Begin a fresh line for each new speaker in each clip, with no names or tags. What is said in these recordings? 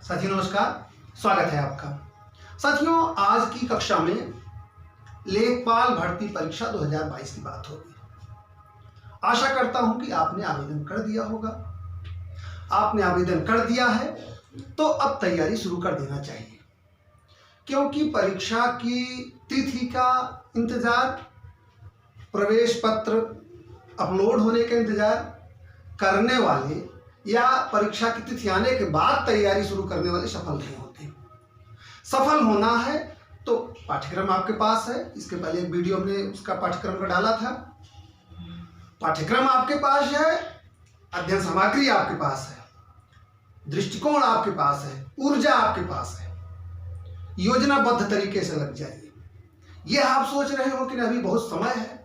साथियों नमस्कार, स्वागत है आपका। साथियों आज की कक्षा में लेखपाल भर्ती परीक्षा 2022 की बात होगी। आशा करता हूं कि आपने आवेदन कर दिया होगा। आपने आवेदन कर दिया है तो अब तैयारी शुरू कर देना चाहिए, क्योंकि परीक्षा की तिथि का इंतजार, प्रवेश पत्र अपलोड होने का इंतजार करने वाले या परीक्षा की तिथि आने के बाद तैयारी शुरू करने वाले सफल नहीं होते। सफल होना है तो पाठ्यक्रम आपके पास है। इसके पहले एक वीडियो में उसका पाठ्यक्रम का डाला था। पाठ्यक्रम आपके पास है, अध्ययन सामग्री आपके पास है, दृष्टिकोण आपके पास है, ऊर्जा आपके पास है। योजनाबद्ध तरीके से लग जाइए। यह आप सोच रहे हो कि अभी बहुत समय है,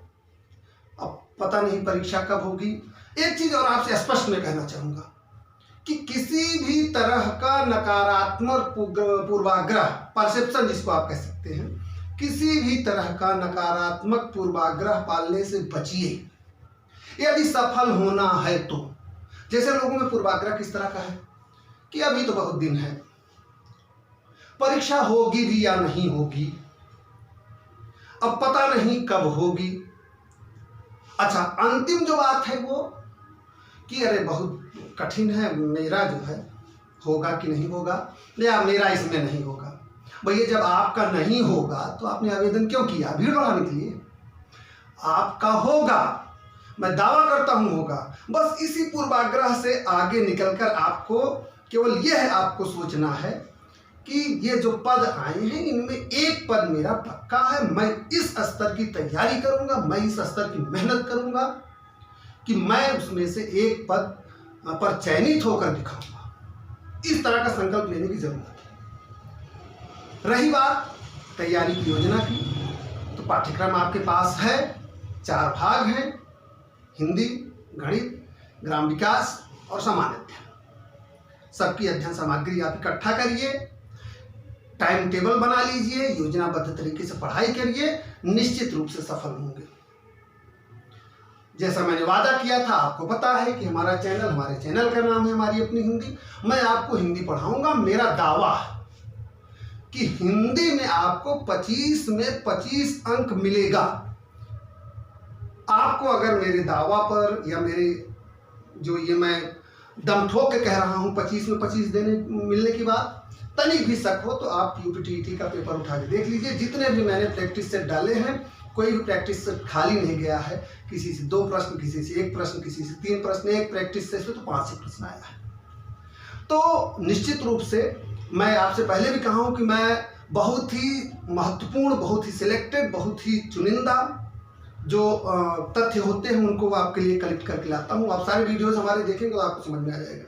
अब पता नहीं परीक्षा कब होगी। एक चीज और आपसे स्पष्ट मैं कहना चाहूंगा कि किसी भी तरह का नकारात्मक पूर्वाग्रह, परसेप्शन जिसको आप कह सकते हैं, किसी भी तरह का नकारात्मक पूर्वाग्रह पालने से बचिए। यदि सफल होना है तो, जैसे लोगों में पूर्वाग्रह किस तरह का है कि अभी तो बहुत दिन है, परीक्षा होगी भी या नहीं होगी, अब पता नहीं कब होगी। अच्छा, अंतिम जो बात है वो कि अरे बहुत कठिन है, मेरा जो है होगा कि नहीं होगा, या मेरा इसमें नहीं होगा। भैया जब आपका नहीं होगा तो आपने आवेदन क्यों किया? भीड़ बढ़ाने के लिए? आपका होगा, मैं दावा करता हूं होगा। बस इसी पूर्वाग्रह से आगे निकलकर आपको केवल यह आपको सोचना है कि ये जो पद आए हैं इनमें एक पद मेरा पक्का है, मैं इस स्तर की तैयारी करूंगा, मैं इस स्तर की मेहनत करूंगा कि मैं उसमें से एक पद पर चयनित होकर दिखाऊंगा। इस तरह का संकल्प लेने की जरूरत है। रही बात तैयारी की योजना की, तो पाठ्यक्रम आपके पास है। 4 भाग हैं: हिंदी, गणित, ग्राम विकास और सामान्य अध्ययन। सबकी अध्ययन सामग्री आप इकट्ठा करिए, टाइम टेबल बना लीजिए, योजनाबद्ध तरीके से पढ़ाई करिए, निश्चित रूप से सफल होंगे। जैसा मैंने वादा किया था, आपको पता है कि हमारे चैनल का नाम है हमारी अपनी हिंदी। मैं आपको हिंदी पढ़ाऊंगा। मेरा दावा कि हिंदी में आपको 25 में 25 अंक मिलेगा। आपको अगर मेरे दावा पर या मेरे जो ये मैं दम ठोक के कह रहा हूं 25 में 25 मिलने की बात तनिक भी शक हो तो आप यूपीटीईटी का पेपर उठा के देख लीजिए। जितने भी मैंने प्रैक्टिस सेट डाले हैं, कोई भी प्रैक्टिस सेट खाली नहीं गया है। किसी से 2 प्रश्न, किसी से 1 प्रश्न, किसी से 3 प्रश्न, एक प्रैक्टिस सेट से तो 5 प्रश्न आया है। तो निश्चित रूप से मैं आपसे पहले भी कहा हूं कि मैं बहुत ही महत्वपूर्ण, बहुत ही सिलेक्टेड, बहुत ही चुनिंदा जो तथ्य होते हैं उनको आपके लिए कलेक्ट करके लाता हूं। आप सारे वीडियोस हमारे देखेंगे तो आपको समझ में आ जाएगा।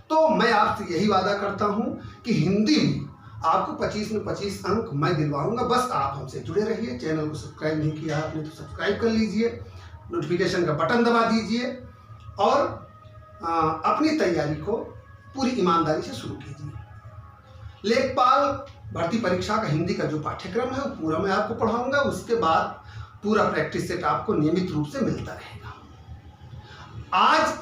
तो मैं आपसे यही वादा करता हूं कि हिंदी में आपको 25 में 25 अंक मैं दिलवाऊंगा। बस आप हमसे जुड़े रहिए। चैनल को सब्सक्राइब नहीं किया आपने तो सब्सक्राइब कर लीजिए, नोटिफिकेशन का बटन दबा दीजिए और अपनी तैयारी को पूरी ईमानदारी से शुरू कीजिए। लेखपाल भर्ती परीक्षा का हिंदी का जो पाठ्यक्रम है वो पूरा मैं आपको पढ़ाऊंगा। उसके बाद पूरा प्रैक्टिस सेट आपको नियमित रूप से मिलता रहेगा। आज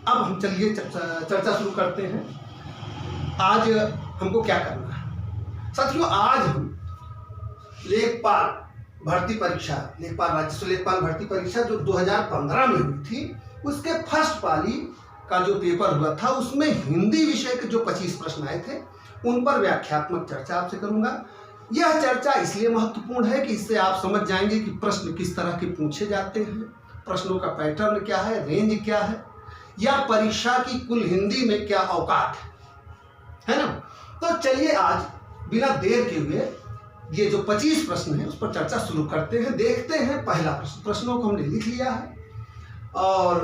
अब हम चलिए चर्चा शुरू करते हैं। आज हमको क्या करना है साथियों? आज हम लेखपाल भर्ती परीक्षा, लेखपाल राजस्व लेखपाल भर्ती परीक्षा जो 2015 में हुई थी, उसके फर्स्ट पाली का जो पेपर हुआ था उसमें हिंदी विषय के जो 25 प्रश्न आए थे उन पर व्याख्यात्मक चर्चा आपसे करूंगा। यह चर्चा इसलिए महत्वपूर्ण है कि इससे आप समझ जाएंगे कि प्रश्न किस तरह के पूछे जाते हैं, प्रश्नों का पैटर्न क्या है, रेंज क्या है, या परीक्षा की कुल हिंदी में क्या औकात है ना। तो चलिए आज बिना देर के हुए ये जो 25 प्रश्न है उस पर चर्चा शुरू करते हैं। देखते हैं पहला प्रश्न। प्रश्नों को हमने लिख लिया है और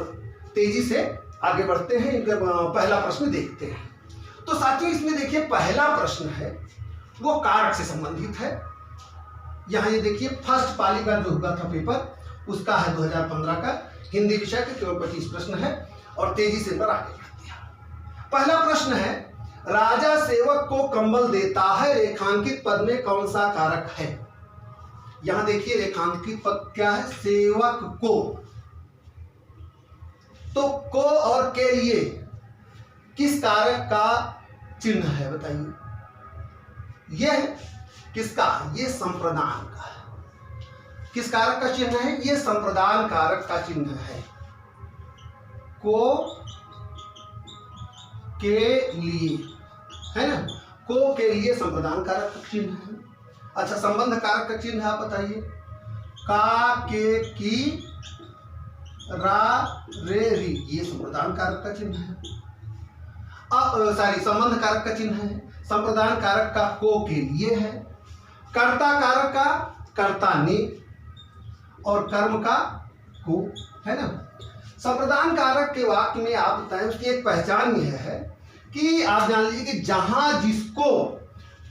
तेजी से आगे बढ़ते हैं। पहला प्रश्न देखते हैं। तो साथियों इसमें देखिए पहला प्रश्न है वो कारक से संबंधित है। यहाँ ये देखिए फर्स्ट पाली का जो हुआ था पेपर उसका है 2015 का हिंदी विषय के केवल 25 प्रश्न है और तेजी से पर आगे बढ़ते हैं। पहला प्रश्न है, राजा सेवक को कंबल देता है, रेखांकित पद में कौन सा कारक है? यहां देखिए रेखांकित पद क्या है? सेवक को। तो को और के लिए किस कारक का चिन्ह है बताइए? यह किसका है? ये संप्रदान का है। किस कारक का चिन्ह है? ये संप्रदान कारक का चिन्ह है। को के लिए, है ना, को के लिए संप्रदान कारक का चिन्ह है। अच्छा, संबंध कारक का चिन्ह आप बताइए? का के की रा रे री, ये संप्रदान कारक का चिन्ह है। संबंध कारक का चिन्ह है। संप्रदान कारक का को के लिए है। कर्ता कारक का कर्ता ने, और कर्म का को, है ना। संप्रदान कारक के वाक्य में आप बताएं, उसकी एक पहचान यह है कि आप जान लीजिए कि जहां जिसको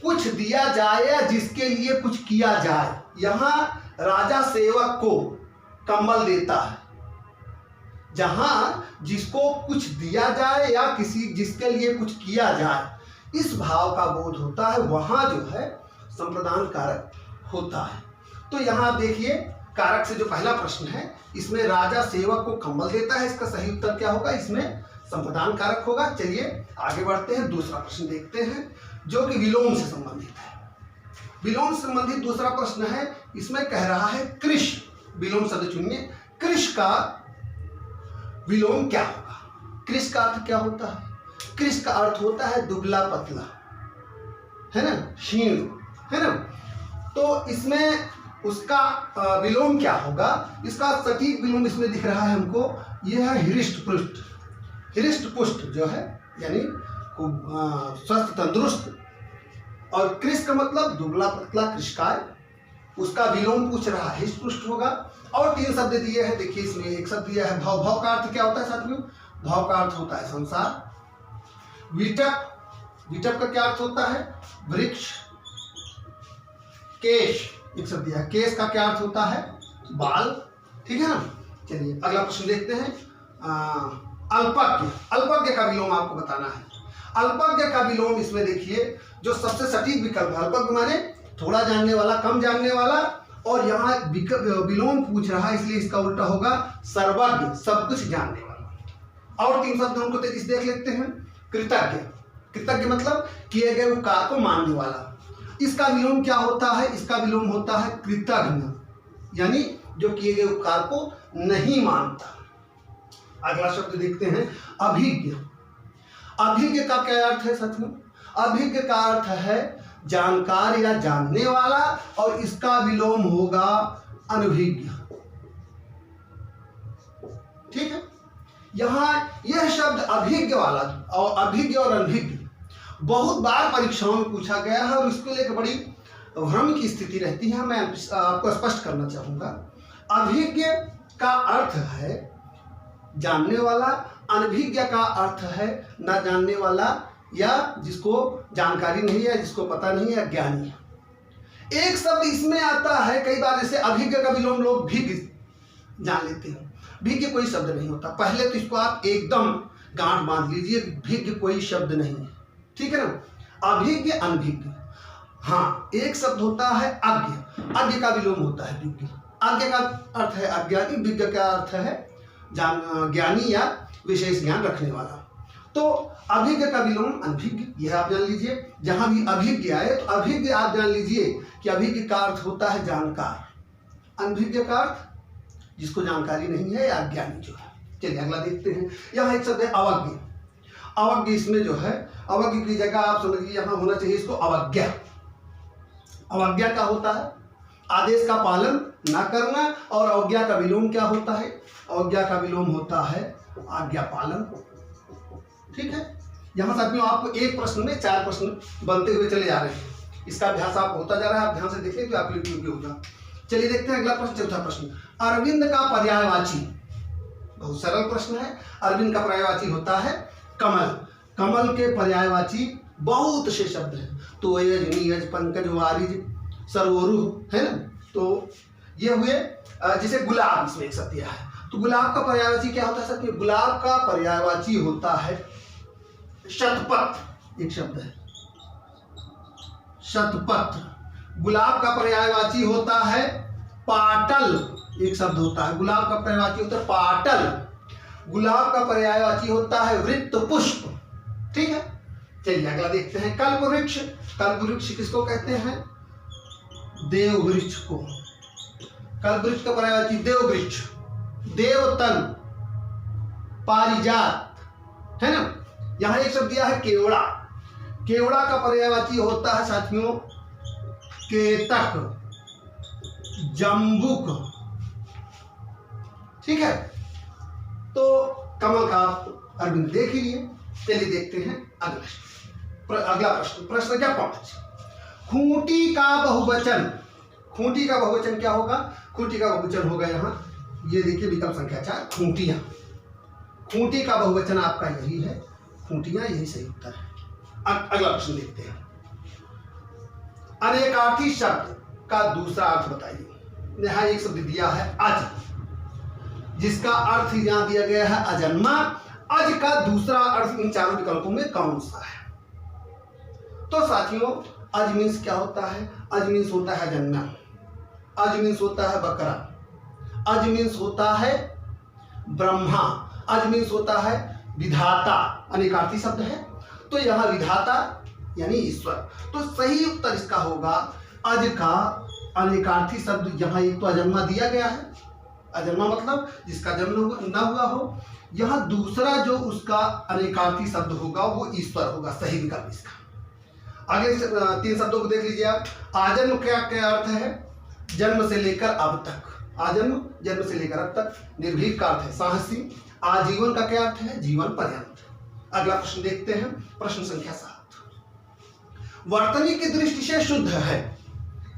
कुछ दिया जाए या जिसके लिए कुछ किया जाए, यहां राजा सेवक को कंबल देता है। जहां जिसको कुछ दिया जाए या किसी जिसके लिए कुछ किया जाए, इस भाव का बोध होता है, वहां जो है संप्रदान कारक होता है। तो यहां आप देखिए, कारक से जो पहला प्रश्न है, इसमें राजा सेवक को कंबल देता है, इसका सही उत्तर क्या होगा? इसमें संप्रदान कारक होगा। चलिए आगे बढ़ते हैं, दूसरा प्रश्न देखते हैं जो कि विलोम से संबंधित है। विलोम से संबंधित दूसरा प्रश्न है, इसमें कह रहा है कृश, विलोम शब्द चुनिए, कृश का विलोम क्या होगा? कृश का अर्थ क्या होता है? कृश का अर्थ होता है दुबला पतला, है ना, क्षीण, है ना। तो इसमें उसका विलोम क्या होगा? इसका सटीक विलोम इसमें दिख रहा है हमको, यह है हृष्ट पुष्ट। हृष्ट पुष्ट जो है यानी स्वस्थ तंदुरुस्त, और कृश का मतलब दुबला पतला कृशकाय, उसका विलोम पूछ रहा है, हृष्ट पुष्ट होगा। और 3 शब्द दिए हैं, देखिए इसमें एक शब्द दिया है भाव। भाव का अर्थ क्या होता है साथियों? भाव का अर्थ होता है संसार। विटप, विटप का क्या अर्थ होता है? वृक्ष। केश, एक शब्द दिया है, केश का क्या अर्थ होता है? बाल, ठीक है ना। चलिए अगला प्रश्न देखते हैं। अल्पज्ञ, अल्पज्ञ का विलोम आपको बताना है। अल्पज्ञ का विलोम इसमें देखिए, जो सबसे सटीक विकल्प है, अल्पज्ञ माने थोड़ा जानने वाला, कम जानने वाला, और यहाँ विलोम पूछ रहा है, इसलिए इसका उल्टा होगा सर्वज्ञ, सब कुछ जानने वाला। और 3 शब्द हमको इस देख लेते हैं। कृतज्ञ, कृतज्ञ मतलब किए गए उपकार को मानने वाला। इसका विलोम क्या होता है? इसका विलोम होता है कृतघ्न, यानी जो किए गए उपकार को नहीं मानता। अगला शब्द देखते हैं अभिज्ञ। अभिज्ञ का क्या अर्थ है साथियों? अभिज्ञ का अर्थ है जानकार या जानने वाला, और इसका विलोम होगा अनभिज्ञ, ठीक है। यहां यह शब्द अभिज्ञ वाला और अभिज्ञ और अनभिज्ञ बहुत बार परीक्षाओं में पूछा गया है, और इसको लेकर बड़ी भ्रम की स्थिति रहती है। मैं आपको स्पष्ट करना चाहूंगा। अभिज्ञ का अर्थ है जानने वाला, अनभिज्ञ का अर्थ है न जानने वाला, या जिसको जानकारी नहीं है, जिसको पता नहीं है, ज्ञानी है। एक शब्द इसमें आता है कई बार, जैसे अभिज्ञ का विलोम लोग भिज्ञ जान लेते हैं। भिज्ञ कोई शब्द नहीं होता, पहले तो इसको आप एकदम गांठ बांध लीजिए, भिज्ञ कोई शब्द नहीं है, ठीक है ना। अभिज्ञ अनभिज्ञ, हाँ एक शब्द होता है अज्ञ, अज्ञ का विलोम होता है विज्ञ। अज्ञ का अर्थ है अज्ञानी, विज्ञ का अर्थ है ज्ञानी या विशेष ज्ञान रखने वाला। तो अभिज्ञ का विलोम अनभिज्ञ, यह आप जान लीजिए। जहां भी अभिज्ञ आए तो अभिज्ञ आप जान लीजिए कि अभिज्ञ का अर्थ होता है जानकार, अनभिज्ञ का अर्थ जिसको जानकारी नहीं है या अज्ञानी जो है। चलिए अगला देखते हैं। यहाँ एक शब्द है अवज्ञ। अवज्ञ, इसमें जो है अवज्ञ की जगह आप समझिए यहाँ होना चाहिए इसको अवज्ञा। अवज्ञा का होता है आदेश का पालन न करना, और अवज्ञा का विलोम क्या होता है? अवज्ञा का विलोम होता है आज्ञा पालन, ठीक है। यहाँ साथियों आपको एक प्रश्न में 4 प्रश्न बनते हुए चले जा रहे हैं। इसका अभ्यास आप होता जा रहा है, आप ध्यान से देखें तो आपके लिए उपयोगी होगा। चलिए देखते हैं अगला प्रश्न, चौथा प्रश्न। अरविंद का पर्यायवाची, बहुत सरल प्रश्न है। अरविंद का पर्यायवाची होता है कमल। कमल के पर्यायवाची बहुत से शब्द हैं, तो यज, नीयज, पंकज, वारिज, सरोरु, है ना। तो ये हुए। जैसे गुलाब, इसमें एक शब्द दिया है, तो गुलाब का पर्यायवाची क्या होता है सर? गुलाब का पर्यायवाची होता है शतपत्र, एक शब्द है शतपत्र। गुलाब का पर्यायवाची होता है पाटल, एक शब्द होता है। गुलाब का पर्यायवाची होता है पाटल। गुलाब का पर्यायवाची होता है वृत्त पुष्प, ठीक है, चलिए अगला देखते हैं। कल्पवृक्ष। कल्पवृक्ष किसको कहते हैं? देववृक्ष को। कल्पवृक्ष का पर्यायवाची देववृक्ष, देवतल, पारिजात, है ना। यहां एक शब्द दिया है केवड़ा। केवड़ा का पर्यायवाची होता है साथियों केतक, जम्बुक, ठीक है। तो कमल का आप अरविंद देख ही लिए। चलिए देखते हैं अगला प्रश्न। प्रश्न संख्या 5। खूंटी का बहुवचन। खूंटी का बहुवचन क्या होगा? खूंटी का बहुवचन होगा यहाँ, ये देखिए विकल्प संख्या 4, खूंटियां। खूंटी का बहुवचन आपका यही है, खूंटियां, यही सही उत्तर है। अगला प्रश्न देखते हैं। अनेकार्थी शब्द का दूसरा अर्थ बताइए। यहाँ एक शब्द दिया है अज, जिसका अर्थ यहां दिया गया है अजन्मा। अज का दूसरा अर्थ इन चारों विकल्पों में कौन सा है? तो साथियों अज मीन्स क्या होता है? अज मीन्स होता है अजन्मा, अज मीन्स होता है बकरा, अज मीन्स होता है ब्रह्मा, अज मीन्स होता है विधाता। अनेकार्थी शब्द है तो यहाँ विधाता यानी ईश्वर। तो सही उत्तर इसका होगा अज का अनेकार्थी शब्द। यहाँ एक तो अजन्मा दिया गया है, अजन्मा मतलब जिसका जन्म न हुआ हो। यहाँ दूसरा जो उसका अनेकार्थी शब्द होगा वो ईश्वर होगा, सही विकल्प इसका। अगले 3 शब्दों को देख लीजिए आप। आजन्म क्या क्या अर्थ है? जन्म से लेकर अब तक। आजन्म जन्म से लेकर अब तक। निर्भीक का अर्थ है साहसी। आजीवन का क्या अर्थ है? जीवन पर्यंत। अगला प्रश्न देखते हैं, प्रश्न संख्या 7। वर्तनी की दृष्टि से शुद्ध है।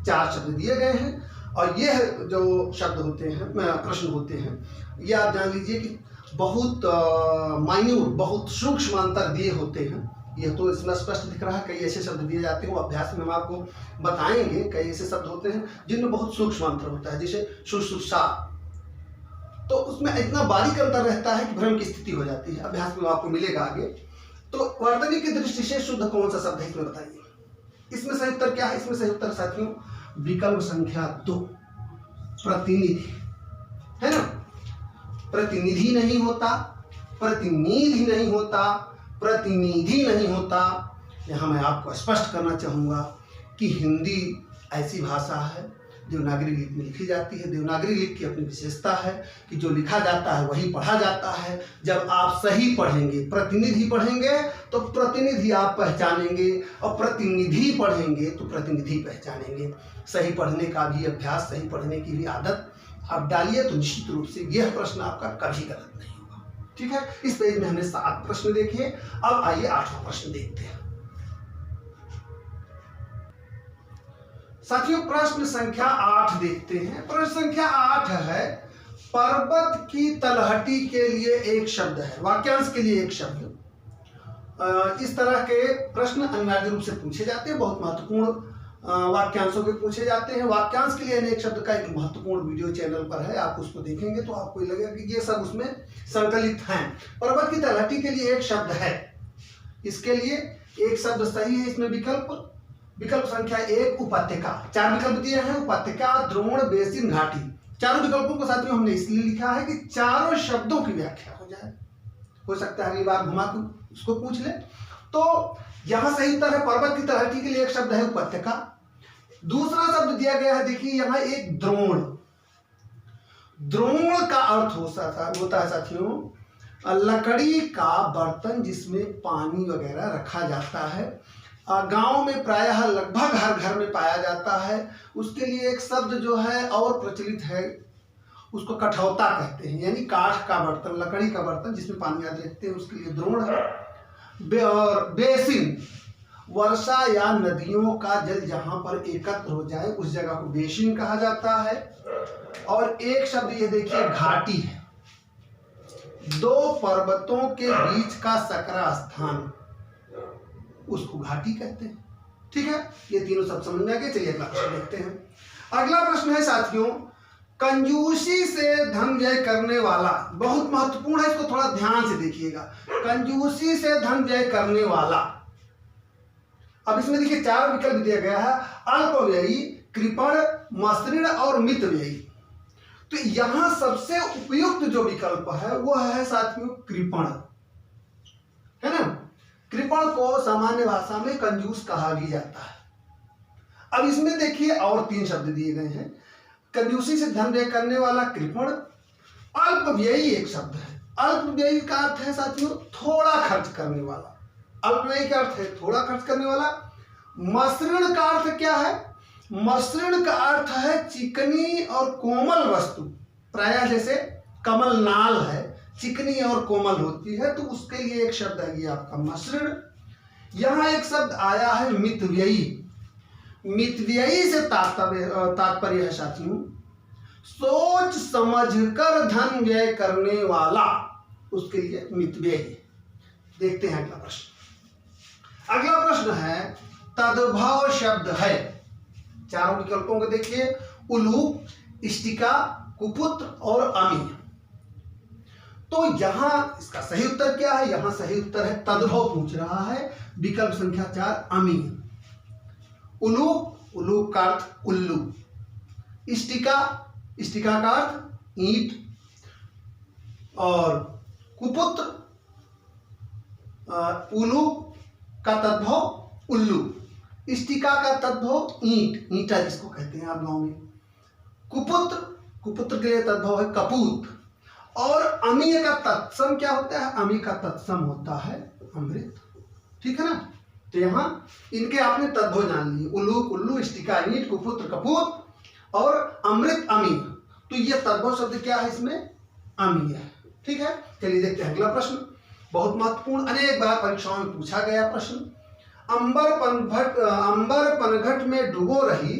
4 शब्द दिए गए हैं और ये जो शब्द होते हैं, प्रश्न होते हैं, ये आप जान लीजिए कि बहुत माइन्यूट, बहुत सूक्ष्म अंतर दिए होते हैं। यह तो इसमें स्पष्ट दिख रहा है। कई ऐसे शब्द दिए जाते हैं, वो अभ्यास में हम आपको बताएंगे। कई ऐसे शब्द होते हैं जिनमें बहुत सूक्ष्म अंतर होता है, जैसे शुश्रूषा, तो उसमें इतना बारीक अंतर रहता है कि भ्रम की स्थिति हो जाती है। अभ्यास में आपको मिलेगा आगे। तो वर्तनी की दृष्टि से शुद्ध कौन सा शब्द है इसमें बताइए। इसमें सही उत्तर क्या है? इसमें सही उत्तर साथियों विकल्प संख्या 2, प्रतिनिधि, है ना। प्रतिनिधि नहीं होता, प्रतिनिधि नहीं होता, प्रतिनिधि नहीं होता। यहाँ मैं आपको स्पष्ट करना चाहूँगा कि हिंदी ऐसी भाषा है जो देवनागरी लिपि में लिखी जाती है। देवनागरी लिपि की अपनी विशेषता है कि जो लिखा जाता है वही पढ़ा जाता है। जब आप सही पढ़ेंगे, प्रतिनिधि पढ़ेंगे तो प्रतिनिधि आप पहचानेंगे, और प्रतिनिधि पढ़ेंगे तो प्रतिनिधि पहचानेंगे। सही पढ़ने का भी अभ्यास, सही पढ़ने की भी आदत आप डालिए तो निश्चित रूप से यह प्रश्न आपका कभी गलत नहीं होगा, ठीक है। इस पेज में हमने 7 प्रश्न देखे। अब आइए 8वां प्रश्न देखते हैं। साथियों प्रश्न संख्या 8 देखते हैं। प्रश्न संख्या 8 है, पर्वत की तलहटी के लिए एक शब्द है, वाक्यांश के लिए एक शब्द। इस तरह के प्रश्न अनिवार्य रूप से पूछे जाते हैं, बहुत महत्वपूर्ण वाक्यांशों के पूछे जाते हैं। वाक्यांश के लिए अनेक शब्द का एक महत्वपूर्ण वीडियो चैनल पर है, आप उसको देखेंगे तो आपको लगेगा कि ये सब उसमें संकलित हैं। पर्वत की तलहटी के लिए एक शब्द है, इसके लिए एक शब्द सही है। इसमें विकल्प संख्या 1 उपत्यका। 4 विकल्प दिए हैं, उपत्यका, द्रोण, बेसिन, घाटी। चारों विकल्पों को साथियों हमने इसलिए लिखा है कि चारों शब्दों की व्याख्या हो जाए। हो सकता है अगली बार घुमा के उसको पूछ ले। तो यहां सही उत्तर है पर्वत की तलहटी के लिए एक शब्द है उपत्यका। दूसरा शब्द दिया गया है, देखिए यहां एक द्रोण। द्रोण का अर्थ होता है साथियों लकड़ी का बर्तन जिसमें पानी वगैरह रखा जाता है। गांव में प्रायः लगभग हर घर में पाया जाता है। उसके लिए एक शब्द जो है और प्रचलित है, उसको कठौता कहते हैं, यानी काठ का बर्तन, लकड़ी का बर्तन जिसमें पानी आदि रखते हैं, उसके लिए द्रोण है। और बेसिन, वर्षा या नदियों का जल जहां पर एकत्र हो जाए उस जगह को बेसिन कहा जाता है। और एक शब्द ये देखिए घाटी है, 2 पर्वतों के बीच का सकरा स्थान, उसको घाटी कहते हैं, ठीक है। ये तीनों सब समझ में आ गए। चलिए अगला प्रश्न देखते हैं। अगला प्रश्न है साथियों, कंजूसी से धन व्यय करने वाला। बहुत महत्वपूर्ण है, इसको थोड़ा ध्यान से देखिएगा। कंजूसी से धन व्यय करने वाला। अब इसमें देखिए 4 विकल्प दिया गया है, अल्पव्ययी, कृपण, मसृण और मितव्ययी। तो यहां सबसे उपयुक्त जो विकल्प है वो है साथियों कृपण, है ना। कृपण को सामान्य भाषा में कंजूस कहा भी जाता है। अब इसमें देखिए और 3 शब्द दिए गए हैं। कंजूसी से धन व्यय करने वाला कृपण, अल्पव्ययी एक शब्द है। अल्पव्ययी का अर्थ है साथियों थोड़ा खर्च करने वाला। अल्पव्ययी का अर्थ है थोड़ा खर्च करने वाला। मसृण का अर्थ क्या है? मसृण का अर्थ है चिकनी और कोमल वस्तु। प्रायः जैसे कमल नाल है, चिकनी और कोमल होती है, तो उसके लिए एक शब्द है ये आपका मसृण। यहां एक शब्द आया है मितव्ययी। मितव्ययी से तात्पर्य है साथियों सोच समझकर धन व्यय करने वाला, उसके लिए मितव्ययी। देखते हैं अगला प्रश्न। अगला प्रश्न है तद्भव शब्द है। चारों विकल्पों को देखिए, उलूक, इष्टिका, कुपुत्र और अमीय। तो यहां इसका सही उत्तर क्या है? यहां सही उत्तर है तद्भव पूछ रहा है, विकल्प संख्या 4 अमीय। उलूक, उलूक का अर्थ उल्लू। इष्टिका, इष्टिका का अर्थ ईंट। और कुपुत्र, उलूक का तद्भव उल्लू, इष्टिका का तद्भव ईंट, ईंटा जिसको कहते हैं आप गांव में। कुपुत्र, कुपुत्र के लिए तद्भव है कपूत। और अमीय का तत्सम क्या होता है? अमीय का तत्सम होता है अमृत। ठीक है ना? तो यहाँ इनके आपने तद्भव जान लिए, उल्लूक उल्लू, इष्टिका ईंट, कुपुत्र कपूत और अमृत अमीय। तो ये तद्भव शब्द क्या है इसमें? अमीय है। ठीक है, चलिए देखते हैं अगला प्रश्न। बहुत महत्वपूर्ण, अनेक बार परीक्षाओं में पूछा गया प्रश्न। अंबर पनघट में डूबो रही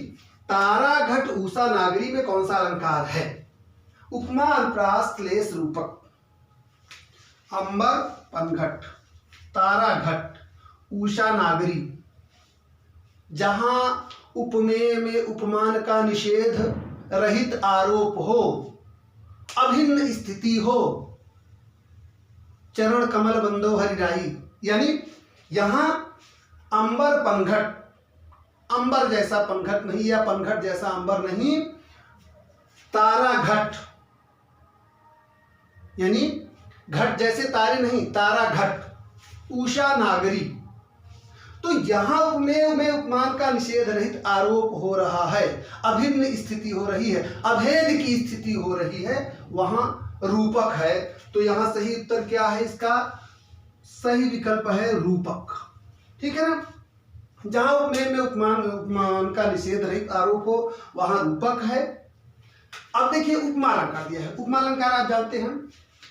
तारा घट उषा नागरी में कौन सा अलंकार है? उपमा, अनुप्रास, क्लेश, रूपक। अंबर पनघट, तारा घट, उषा नागरी। जहां उपमेय में उपमान का निषेध रहित आरोप हो, अभिन्न स्थिति हो, चरण कमल बंदो हरिराई। यानी यहां अंबर पनघट, अंबर जैसा पनघट नहीं या पनघट जैसा अंबर नहीं, तारा घट यानी घट जैसे तारे नहीं, तारा घट, उषा नागरी। तो यहां उपमेय में उपमान का निषेध रहित आरोप हो रहा है, अभिन्न स्थिति हो रही है, अभेद की स्थिति हो रही है, वहां रूपक है। तो यहां सही उत्तर क्या है? इसका सही विकल्प है रूपक। ठीक है ना? जहां उपमेय में उपमान का निषेध रहित आरोप हो वहां रूपक है। अब देखिए उपमा अलंकार दिया है। उपमा अलंकार आप जानते हैं,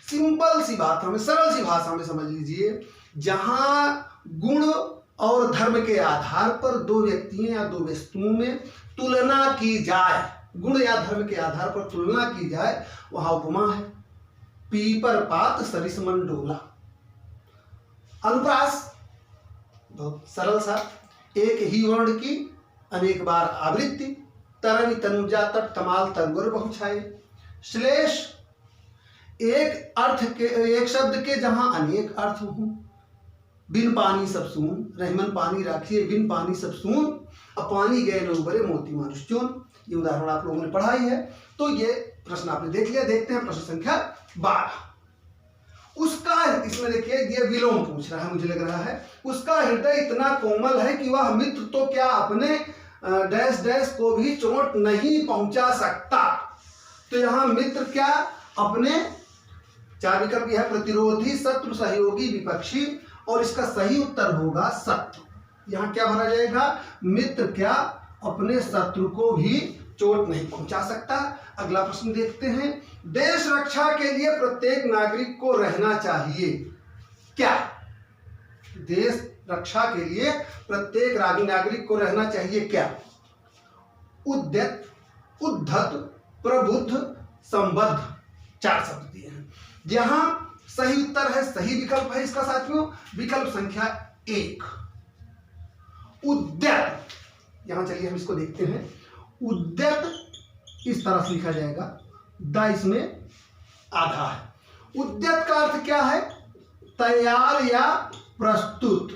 सिंपल सी बात हमें सरल सी भाषा में समझ लीजिए। जहां गुण और धर्म के आधार पर दो व्यक्तियों या दो वस्तुओं में तुलना की जाए, गुण या धर्म के आधार पर तुलना की जाए, वहां उपमा है। पीपर पात सरिस मन डोला। अनुप्रास बहुत सरल सा, एक ही वर्ण की अनेक बार आवृत्ति, तरंग तनुजा तट तमाल तंगुर बहुछाए। श्लेष, एक अर्थ के, एक शब्द के जहां अनेक अर्थ हों। बिन पानी सब सून, रहमन पानी राखिए, बिन पानी सब सून, अब पानी गए न उबरे मोती मानुष चून। ये उदाहरण आप लोगों ने पढ़ाई है, तो ये प्रश्न आपने देख लिया। देखते हैं प्रश्न संख्या 12। उसका, इसमें देखिए ये विलोम पूछ रहा है, मुझे लग रहा है। उसका हृदय इतना कोमल है कि वह मित्र तो क्या अपने डैश डैश को भी चोट नहीं पहुंचा सकता। तो यहाँ मित्र क्या, अपने, 4 विकल्प है, प्रतिरोधी, शत्रु, सहयोगी, विपक्षी, और इसका सही उत्तर होगा शत्रु। यहाँ क्या भरा जाएगा? मित्र क्या अपने शत्रु को भी चोट नहीं पहुंचा सकता। अगला प्रश्न देखते हैं। देश रक्षा के लिए प्रत्येक नागरिक को रहना चाहिए क्या? देश रक्षा के लिए प्रत्येक नागरिक को रहना चाहिए क्या? उद्यत, उद्धत, प्रबुद्ध, संबद्ध, 4 शब्द दिए हैं। यहां सही उत्तर है, सही विकल्प है इसका साथियों, विकल्प संख्या 1 उद्यत। यहां चलिए हम इसको देखते हैं। उद्यत इस तरह से लिखा जाएगा, द इसमें आधा है। उद्यत का अर्थ क्या है? तैयार या प्रस्तुत।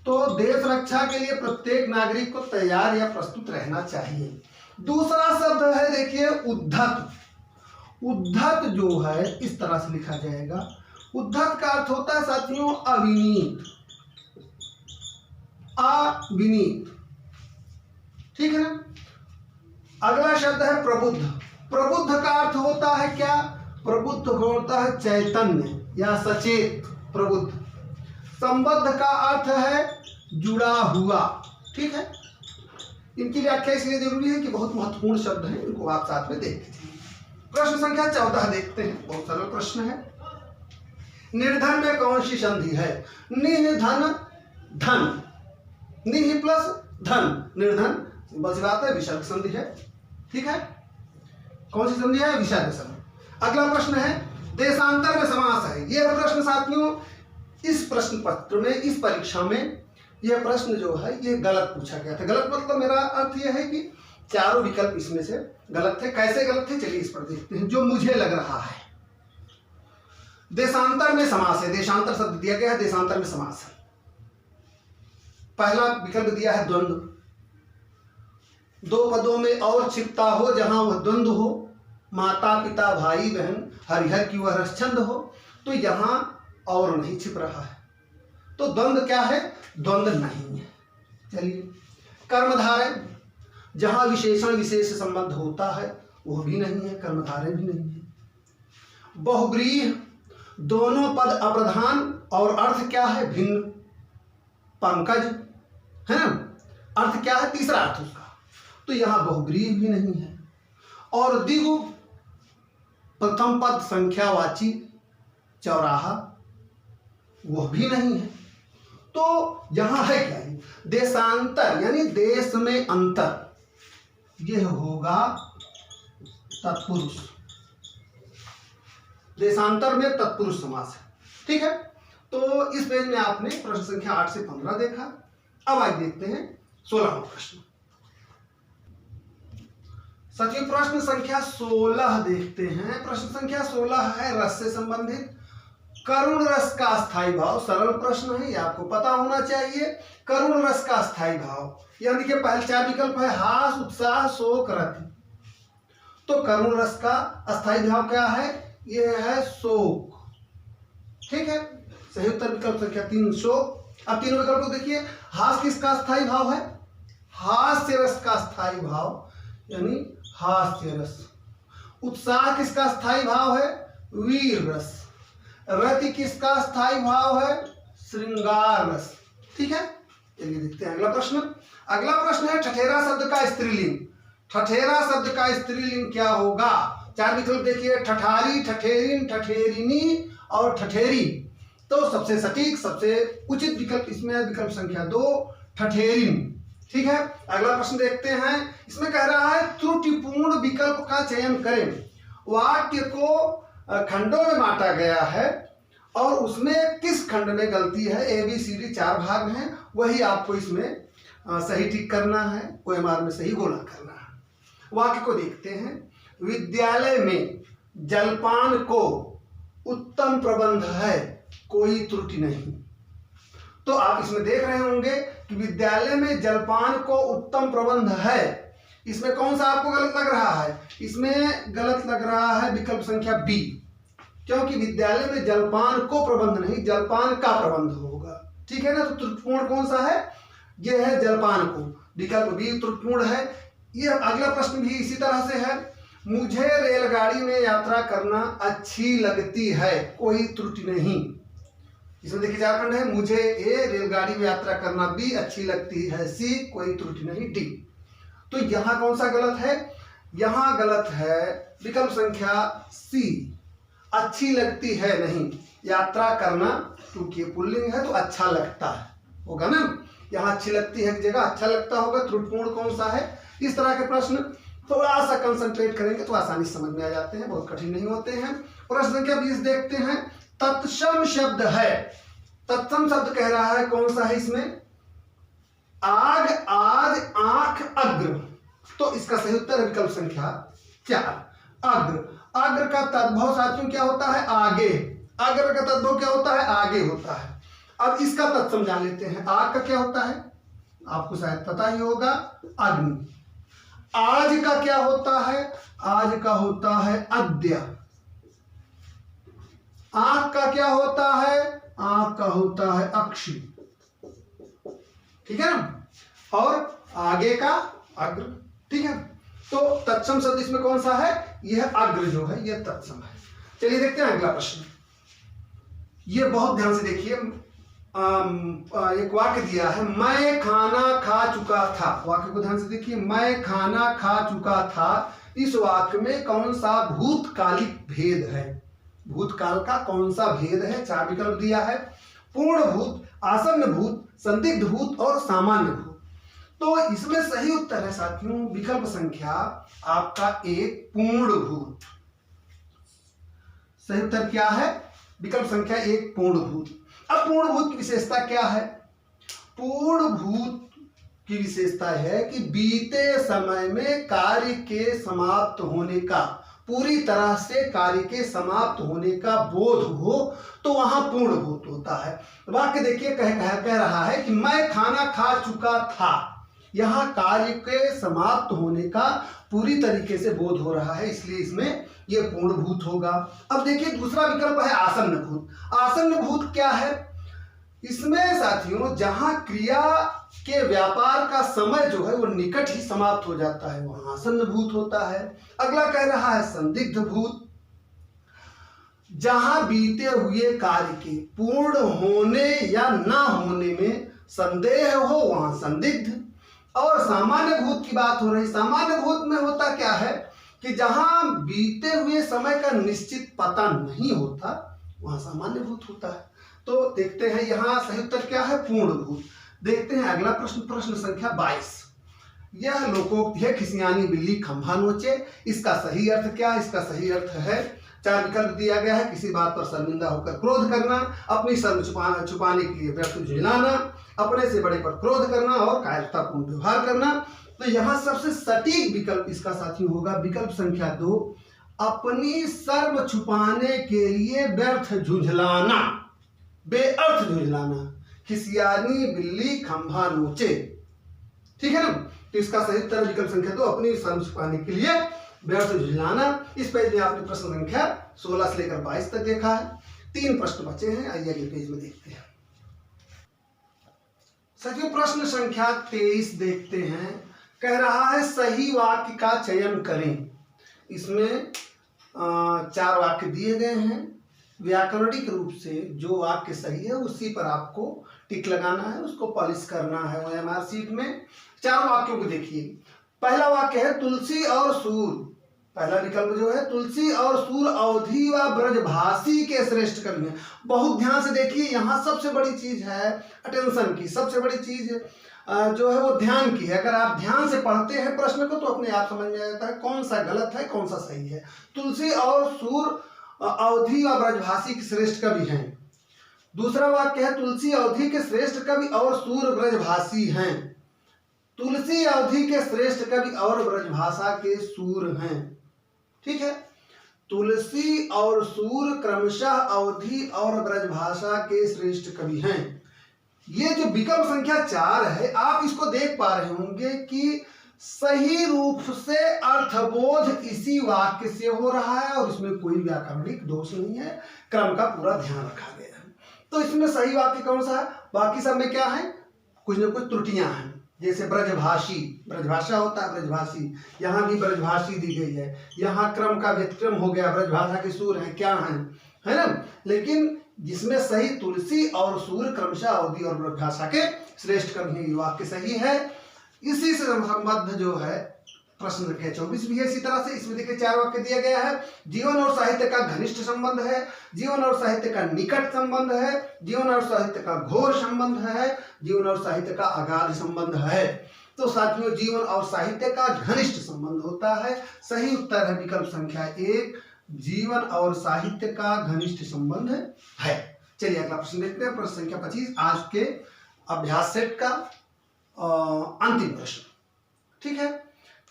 तो देश रक्षा के लिए प्रत्येक नागरिक को तैयार या प्रस्तुत रहना चाहिए। दूसरा शब्द है देखिए उद्धत। उद्धत जो है इस तरह से लिखा जाएगा। उद्धत का अर्थ होता है साथियों अविनीत। अविनीत, ठीक है ना। अगला शब्द है प्रबुद्ध। प्रबुद्ध का अर्थ होता है क्या? प्रबुद्ध होता है चैतन्य या सचेत, प्रबुद्ध। संबद्ध का अर्थ है जुड़ा हुआ, ठीक है। इनकी व्याख्या इसलिए जरूरी है कि बहुत महत्वपूर्ण शब्द हैं, इनको आप साथ में देख लीजिए। प्रश्न संख्या 14 देखते हैं, बहुत सरल प्रश्न है। निर्धन में कौन सी संधि है? निर्धन धन, निहि प्लस धन, निर्धन, बस बात है, विसर्ग संधि है, ठीक है। कौन सी संधि है? विसर्ग संधि। अगला प्रश्न है देशांतर में समास है। यह प्रश्न साथियों इस प्रश्न पत्र में, इस परीक्षा में यह प्रश्न जो है ये गलत पूछा गया था। गलत मतलब मेरा अर्थ यह है कि चारों विकल्प इसमें से गलत थे। कैसे गलत थे चलिए इस पर देखते हैं, जो मुझे लग रहा है। देशांतर में समास है, देशांतर शब्द दिया गया है, देशांतर में समास है। पहला विकल्प दिया है द्वंद्व, दो पदों में और छिपता हो जहां वह द्वंद्व हो, माता पिता भाई बहन हरिहर की वह रसछंद हो, तो यहां और नहीं छिप रहा है, तो द्वंद्व क्या है? द्वंद्व नहीं है। चलिए कर्मधारय, जहां विशेषण विशेष संबंध होता है वह भी नहीं है, कर्मधारय भी नहीं है। बहुब्रीहि, दोनों पद अप्रधान और अर्थ क्या है? भिन्न। पंकज है ना, अर्थ क्या है? तीसरा अर्थ उसका, तो यहां बहुब्रीहि भी नहीं है। और दिगु, प्रथम पद संख्यावाची चौराहा, वह भी नहीं है। तो यहां है क्या? देशांतर यानी देश में अंतर, यह होगा तत्पुरुष। देशांतर में तत्पुरुष समास है, ठीक है। तो इस पेज में आपने प्रश्न संख्या 8 से 15 देखा। अब आज देखते हैं 16वां प्रश्न। सचिव प्रश्न संख्या 16 देखते हैं। प्रश्न संख्या 16 है रस से संबंधित। करुण रस का स्थायी भाव, सरल प्रश्न है, ये आपको पता होना चाहिए। करुण रस का स्थायी भाव, यानी देखिए पहले 4 विकल्प है, हास, उत्साह, शोक, रति। तो करुण रस का स्थायी भाव क्या है? यह है शोक, ठीक है। सही उत्तर विकल्प संख्या 3 शोक। अब तीनों विकल्प को देखिए। हास किसका स्थायी भाव है? हास्य रस का स्थायी भाव यानी हास्य रस। उत्साह किसका स्थायी भाव है? वीर रस। रति किसका स्थायी भाव है? श्रृंगार रस, ठीक है। चलिए देखते हैं अगला प्रश्न। अगला प्रश्न है ठठेरा शब्द का स्त्रीलिंग। ठठेरा शब्द का स्त्रीलिंग क्या होगा? 4 विकल्प देखिए, ठठारी, ठठेरिन, ठठेरिनी और ठठेरी। तो सबसे सटीक, सबसे उचित विकल्प इसमें है विकल्प संख्या 2, ठठेरिन, ठीक है। अगला प्रश्न देखते हैं। इसमें कह रहा है त्रुटिपूर्ण विकल्प का चयन करें। वाक्य को खंडों में बांटा गया है और उसमें किस खंड में गलती है? ABCD 4 भाग हैं, वही आपको इसमें सही टिक करना है, OMR में सही गोला करना है। वाक्य को देखते हैं। विद्यालय में जलपान को उत्तम प्रबंध है, कोई त्रुटि नहीं। तो आप इसमें देख रहे होंगे कि विद्यालय में जलपान को उत्तम प्रबंध है। इसमें कौन सा आपको गलत लग रहा है? इसमें गलत लग रहा है विकल्प संख्या B, क्योंकि विद्यालय में जलपान को प्रबंध नहीं, जलपान का प्रबंध होगा, ठीक है ना। तो त्रुटिपूर्ण कौन सा है? यह है जलपान को, विकल्प B त्रुटिपूर्ण है। यह अगला प्रश्न भी इसी तरह से है। मुझे रेलगाड़ी में यात्रा करना अच्छी लगती है, कोई त्रुटि नहीं। इसमें देखिए 4 खंड है। मुझे A रेलगाड़ी में यात्रा करना, B अच्छी लगती है, C कोई त्रुटि नहीं, D। तो यहां कौन सा गलत है? यहां गलत है विकल्प संख्या C, अच्छी लगती है नहीं। यात्रा करना क्योंकि पुल्लिंग है तो अच्छा लगता है होगा ना। यहाँ अच्छी लगती है की जगह अच्छा लगता होगा। त्रुटिपूर्ण कौन सा है? इस तरह के प्रश्न थोड़ा सा कंसंट्रेट करेंगे तो आसानी से समझ में आ जाते हैं, बहुत कठिन नहीं होते हैं। प्रश्न संख्या 20 देखते हैं। तत्सम शब्द है। तत्सम शब्द कह रहा है कौन सा है इसमें? आग, आज, आंख, अग्र। तो इसका सही उत्तर है विकल्प संख्या 4, अग्र। अग्र का तद्भव साथियों क्या होता है? आगे। अग्र का तद्भव क्या होता है? आगे होता है। अब इसका तत्सम जान लेते हैं। आग का क्या होता है? आपको शायद पता ही होगा, अग्नि। आज का क्या होता है? आज का होता है अद्य। आंख का क्या होता है? आंख का होता है अक्षी। ठीक है ना, और आगे का अग्र, ठीक है। तो तत्सम शब्द इसमें कौन सा है, यह अग्र जो है यह तत्सम है। चलिए देखते हैं अगला प्रश्न। ये बहुत ध्यान से देखिए, एक वाक्य दिया है, मैं खाना खा चुका था। वाक्य को ध्यान से देखिए, मैं खाना खा चुका था। इस वाक्य में कौन सा भूतकालिक भेद है, भूतकाल का कौन सा भेद है। 4 विकल्प दिया है, पूर्ण भूत, आसन्न भूत, संदिग्ध भूत और सामान्य भूत। तो इसमें सही उत्तर है साथियों विकल्प संख्या आपका 1 पूर्ण भूत। सही उत्तर क्या है, विकल्प संख्या 1 पूर्ण भूत। अब पूर्ण भूत की विशेषता क्या है, पूर्ण भूत की विशेषता है कि बीते समय में कार्य के समाप्त होने का, पूरी तरह से कार्य के समाप्त होने का बोध हो तो वहां पूर्ण भूत होता है। वाक्य देखिए कह रहा है कि मैं खाना खा चुका था, यहां कार्य के समाप्त होने का पूरी तरीके से बोध हो रहा है, इसलिए इसमें यह पूर्ण भूत होगा। अब देखिए दूसरा विकल्प है आसन्न भूत। आसन्न भूत क्या है, इसमें साथियों जहां क्रिया के व्यापार का समय जो है वो निकट ही समाप्त हो जाता है, वहां आसन्न भूत होता है। अगला कह रहा है संदिग्ध भूत, जहां बीते हुए कार्य के पूर्ण होने या ना होने में संदेह हो वहां संदिग्ध। और सामान्य भूत की बात हो रही, सामान्य भूत में होता क्या है कि जहां बीते हुए समय का निश्चित पता नहीं होता वहां सामान्य भूत होता है। तो देखते हैं यहां सही उत्तर क्या है, पूर्ण भूत। देखते हैं अगला प्रश्न, प्रश्न संख्या 22। यह लोकोक्ति है, खिसियानी बिल्ली खंभा नोचे। इसका सही अर्थ क्या है, इसका सही अर्थ है, 4 विकल्प दिया गया है, किसी बात पर शर्मिंदा होकर क्रोध करना, अपनी शर्म छुपाने के लिए व्यर्थ झुलाना, अपने से बड़े पर क्रोध करना और कायरतापूर्ण व्यवहार करना। तो यहाँ सबसे सटीक विकल्प इसका साथी होगा विकल्प संख्या 2, अपनी शर्म छुपाने के लिए व्यर्थ झुंझलाना, बेअर्थ झुंझलाना। खिसियानी बिल्ली खंभा नोचे, ठीक है ना। तो इसका सही उत्तर विकल्प संख्या 2, अपनी शर्म छुपाने के लिए व्यर्थ झुंझलाना। इस पेज में आपने प्रश्न संख्या 16 से लेकर 22 तक देखा है। 3 प्रश्न बचे हैं, आइए अगले पेज में देखते हैं। साथियों प्रश्न संख्या 23 देखते हैं, कह रहा है सही वाक्य का चयन करें। इसमें 4 वाक्य दिए गए हैं, व्याकरणिक रूप से जो वाक्य सही है उसी पर आपको टिक लगाना है, उसको पॉलिश करना है OMR शीट में। 4 वाक्यों को देखिए। पहला वाक्य है तुलसी और सूर, पहला विकल्प जो है तुलसी और सूर अवधि व ब्रजभाषी के श्रेष्ठ कवि हैं। बहुत ध्यान से देखिए, यहाँ सबसे बड़ी चीज है अटेंशन की, सबसे बड़ी चीज जो है वो ध्यान की है। अगर आप ध्यान से पढ़ते हैं प्रश्न को तो अपने आप समझ में आ जाता है कौन सा गलत है कौन सा सही है। तुलसी और सूर अवधि व ब्रजभाषी के श्रेष्ठ कवि हैं। दूसरा वाक्य है तुलसी अवधि के श्रेष्ठ कवि और सूर ब्रजभाषी हैं। तुलसी अवधि के श्रेष्ठ कवि और ब्रजभाषा के सूर हैं, ठीक है। तुलसी और सूर क्रमशः अवधि और ब्रजभाषा के श्रेष्ठ कवि हैं। ये जो विकल्प संख्या 4 है, आप इसको देख पा रहे होंगे कि सही रूप से अर्थबोध इसी वाक्य से हो रहा है और इसमें कोई व्याकरणिक दोष नहीं है, क्रम का पूरा ध्यान रखा गया है। तो इसमें सही वाक्य कौन सा है, बाकी सब में क्या है, कुछ न कुछ त्रुटियां हैं। जैसे ब्रजभाषी, ब्रजभाषा होता है ब्रजभाषी, यहाँ भी ब्रजभाषी दी गई है, यहाँ क्रम का व्यतिक्रम हो गया, ब्रजभाषा के सूर हैं क्या हैं, है ना। लेकिन जिसमें सही तुलसी और सूर क्रमशः अवधि और ब्रजभाषा के श्रेष्ठ कवि हैं, वाक्य सही है। इसी से संबद्ध जो है प्रश्न संख्या 24 भी है इसी तरह से। इसमें देखिए 4 वाक्य दिया गया है, जीवन और साहित्य का घनिष्ठ संबंध है, जीवन और साहित्य का निकट संबंध है, जीवन और साहित्य का घोर संबंध है, जीवन और साहित्य का अगाध संबंध है। तो साथियों जीवन और साहित्य का घनिष्ठ संबंध होता है। सही उत्तर है विकल्प संख्या 1, जीवन और साहित्य का घनिष्ठ संबंध है। चलिए अगला प्रश्न देखते हैं, प्रश्न संख्या 25, आज के अभ्यास सेट का अंतिम प्रश्न, ठीक है।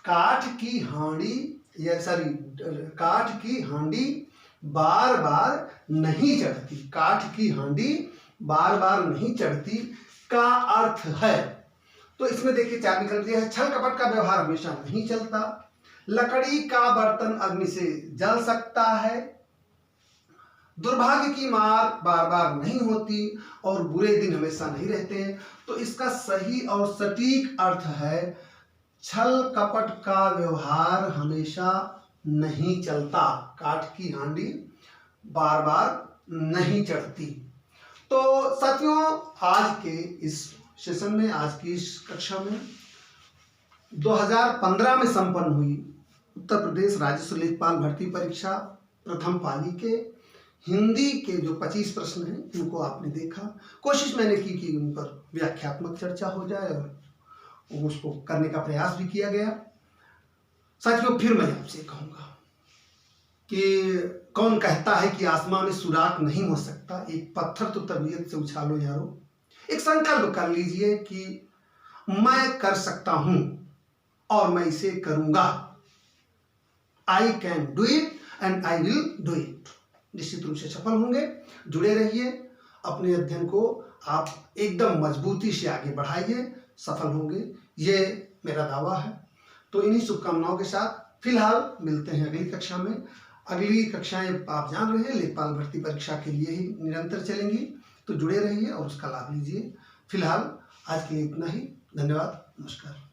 काठ की हांडी बार बार नहीं चढ़ती, काठ की हांडी बार बार नहीं चढ़ती का अर्थ है। तो इसमें देखिए 4 विकल्प दिया है, छल कपट का व्यवहार हमेशा नहीं चलता, लकड़ी का बर्तन अग्नि से जल सकता है, दुर्भाग्य की मार बार बार नहीं होती और बुरे दिन हमेशा नहीं रहते। तो इसका सही और सटीक अर्थ है, छल कपट का व्यवहार हमेशा नहीं चलता, काठ की हांडी बार बार नहीं चढ़ती। तो साथियों, आज के इस सेशन में, आज की इस कक्षा में 2015 में संपन्न हुई उत्तर प्रदेश राजस्व लेखपाल भर्ती परीक्षा प्रथम पाली के हिंदी के जो 25 प्रश्न हैं, इनको आपने देखा। कोशिश मैंने की कि उन पर व्याख्यात्मक चर्चा हो जाए और उसको करने का प्रयास भी किया गया। साथियों, फिर मैं आपसे कहूँगा कि कौन कहता है कि आसमान में सुराख नहीं हो सकता। एक पत्थर तो तबीयत से उछालो यारो। एक संकल्प कर लीजिए कि मैं कर सकता हूं और मैं इसे करूंगा। I can do it and I will do it. निश्चित रूप से सफल होंगे। जुड़े रहिए, अपने अध्ययन को आप एकदम मजबूती से आगे बढ़ाइए, सफल होंगे, ये मेरा दावा है। तो इन्हीं शुभकामनाओं के साथ फिलहाल मिलते हैं अगली कक्षा में। अगली कक्षाएं आप जान रहे हैं लेखपाल भर्ती परीक्षा के लिए ही निरंतर चलेंगी, तो जुड़े रहिए और उसका लाभ लीजिए। फिलहाल आज के लिए इतना ही। धन्यवाद, नमस्कार।